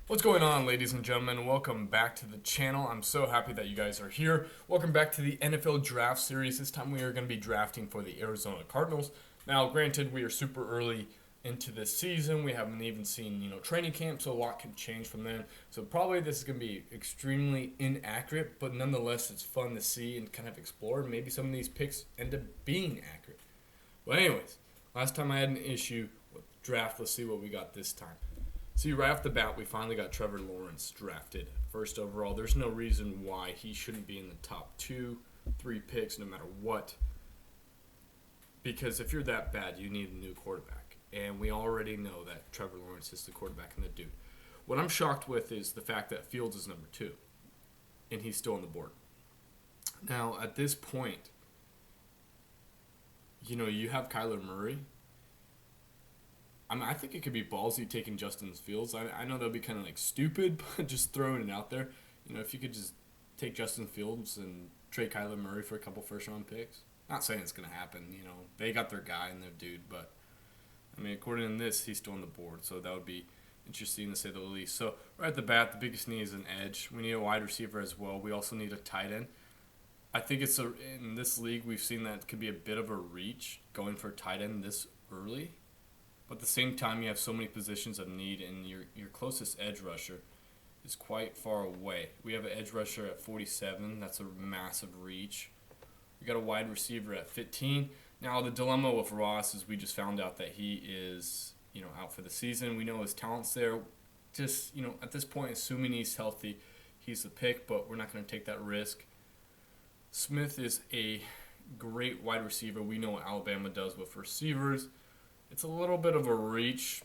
What's going on, ladies and gentlemen? Welcome back to the channel. I'm so happy that you guys are here. Welcome back to the NFL Draft Series. This time we are going to be drafting for the Arizona Cardinals. Now, granted, we are super early into this season. We haven't even seen, training camp, so a lot can change from then. So probably this is going to be extremely inaccurate, but nonetheless, it's fun to see and kind of explore. Maybe some of these picks end up being accurate. But anyways, last time I had an issue with the draft. Let's see what we got this time. See, right off the bat, we finally got Trevor Lawrence drafted first overall. There's no reason why he shouldn't be in the top 2, 3 picks no matter what. Because if you're that bad, you need a new quarterback. And we already know that Trevor Lawrence is the quarterback and the dude. What I'm shocked with is the fact that Fields is number 2. And he's still on the board. Now, at this point, you have Kyler Murray. I think it could be ballsy taking Justin Fields. I know that'll be kind of like stupid, but just throwing it out there. If you could just take Justin Fields and trade Kyler Murray for a couple first-round picks. Not saying it's going to happen. They got their guy and their dude, but according to this, he's still on the board, so that would be interesting to say the least. So right at the bat, the biggest need is an edge. We need a wide receiver as well. We also need a tight end. I think in this league we've seen that it could be a bit of a reach going for a tight end this early. But at the same time, you have so many positions of need, and your closest edge rusher is quite far away. We have an edge rusher at 47. That's a massive reach. We got a wide receiver at 15. Now, the dilemma with Ross is we just found out that he is, out for the season. We know his talent's there. Just, at this point, assuming he's healthy, he's the pick, but we're not going to take that risk. Smith is a great wide receiver. We know what Alabama does with receivers. It's a little bit of a reach,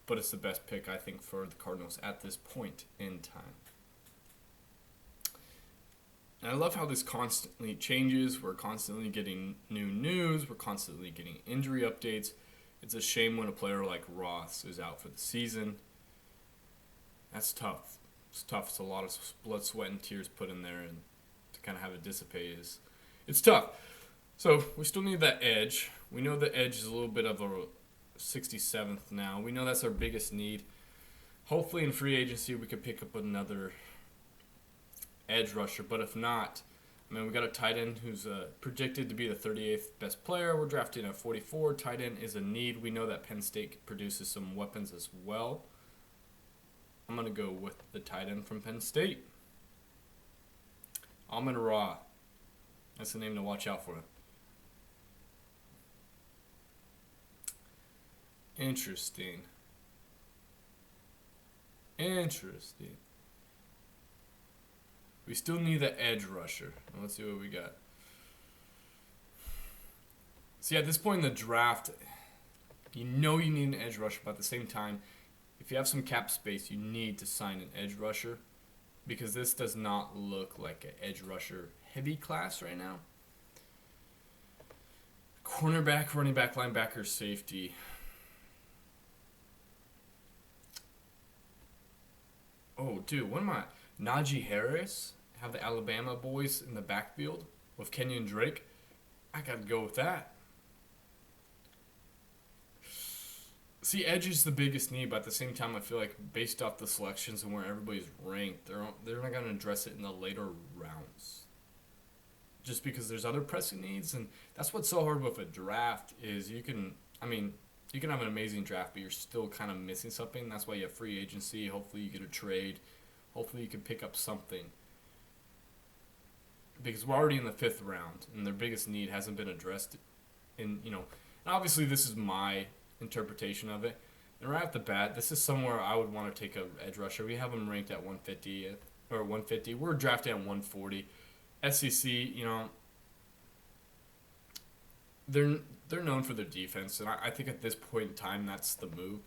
but it's the best pick, I think, for the Cardinals at this point in time. And I love how this constantly changes. We're constantly getting new news. We're constantly getting injury updates. It's a shame when a player like Ross is out for the season. That's tough. It's tough. It's a lot of blood, sweat, and tears put in there, and to kind of have it dissipate it's tough. So we still need that edge. We know the edge is a little bit of a 67th now. We know that's our biggest need. Hopefully in free agency we could pick up another edge rusher. But if not, we got a tight end who's projected to be the 38th best player. We're drafting at 44. Tight end is a need. We know that Penn State produces some weapons as well. I'm going to go with the tight end from Penn State. Amon-Ra. That's the name to watch out for. Interesting. We still need the edge rusher. Let's see what we got. See, at this point in the draft, you need an edge rusher, but at the same time, if you have some cap space, you need to sign an edge rusher because this does not look like an edge rusher heavy class right now. Cornerback, running back, linebacker, safety. Oh, dude, what am I? Najee Harris? Have the Alabama boys in the backfield with Kenyon Drake? I got to go with that. See, edge is the biggest need, but at the same time, I feel like based off the selections and where everybody's ranked, they're not going to address it in the later rounds. Just because there's other pressing needs, and that's what's so hard with a draft is you can have an amazing draft, but you're still kind of missing something. That's why you have free agency. Hopefully you get a trade. Hopefully you can pick up something. Because we're already in the 5th round, and their biggest need hasn't been addressed. And obviously this is my interpretation of it. And right off the bat, this is somewhere I would want to take an edge rusher. We have them ranked at 150 or 150. We're drafting at 140. SEC, they're known for their defense, and I think at this point in time, that's the move.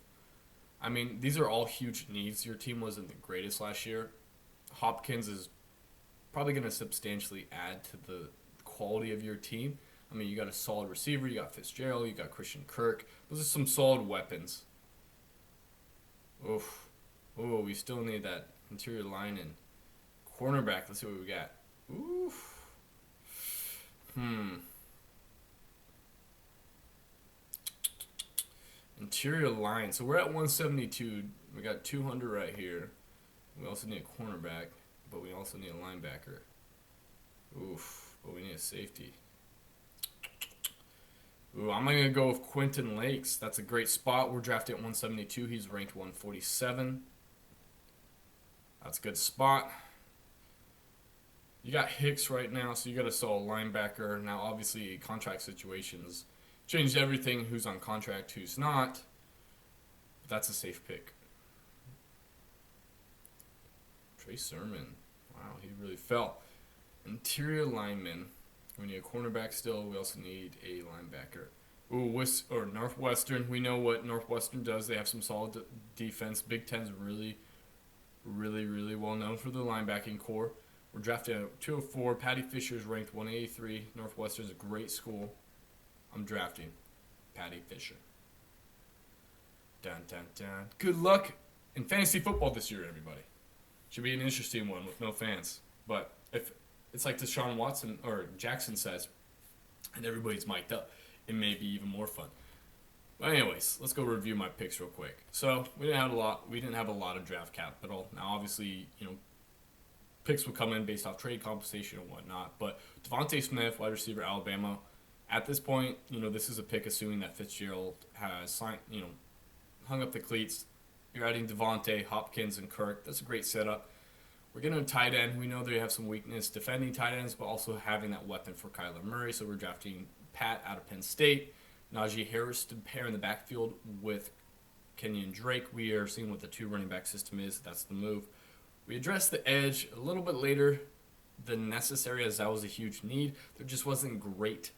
These are all huge needs. Your team wasn't the greatest last year. Hopkins is probably going to substantially add to the quality of your team. You got a solid receiver. You got Fitzgerald. You got Christian Kirk. Those are some solid weapons. Oof. Oh, we still need that interior line and cornerback. Let's see what we got. Oof. Interior line. So we're at 172. We got 200 right here. We also need a cornerback, but we also need a linebacker. Oof, but we need a safety. Ooh, I'm going to go with Quentin Lakes. That's a great spot. We're drafted at 172. He's ranked 147. That's a good spot. You got Hicks right now, so you got to sell a linebacker. Now, obviously, contract situations changed everything. Who's on contract, who's not. But that's a safe pick. Trey Sermon. Wow, he really fell. Interior lineman. We need a cornerback still. We also need a linebacker. Ooh, Northwestern. We know what Northwestern does. They have some solid defense. Big Ten's really, really, really well known for the linebacking core. We're drafted at 204. Patty Fisher's ranked 183. Northwestern's a great school. I'm drafting Patty Fisher. Dun, dun, dun. Good luck in fantasy football this year, everybody. Should be an interesting one with no fans. But if it's like Deshaun Watson or Jackson says, and everybody's mic'd up, it may be even more fun. But anyways, let's go review my picks real quick. So we didn't have a lot of draft capital. Now obviously, picks will come in based off trade compensation and whatnot. But Devontae Smith, wide receiver, Alabama. At this point, this is a pick assuming that Fitzgerald has signed, hung up the cleats. You're adding Devontae, Hopkins, and Kirk. That's a great setup. We're getting a tight end. We know they have some weakness defending tight ends, but also having that weapon for Kyler Murray. So we're drafting Pat out of Penn State. Najee Harris to pair in the backfield with Kenyon Drake. We are seeing what the 2 running back system is. That's the move. We addressed the edge a little bit later than necessary, as that was a huge need. There just wasn't great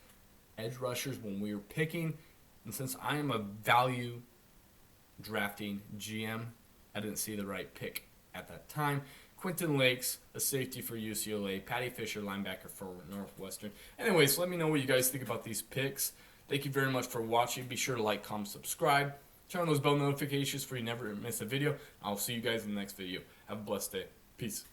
edge rushers when we were picking. And since I am a value drafting GM, I didn't see the right pick at that time. Quentin Lakes, a safety for UCLA. Patty Fisher, linebacker for Northwestern. Anyways, let me know what you guys think about these picks. Thank you very much for watching. Be sure to like, comment, subscribe. Turn on those bell notifications so you never miss a video. I'll see you guys in the next video. Have a blessed day. Peace.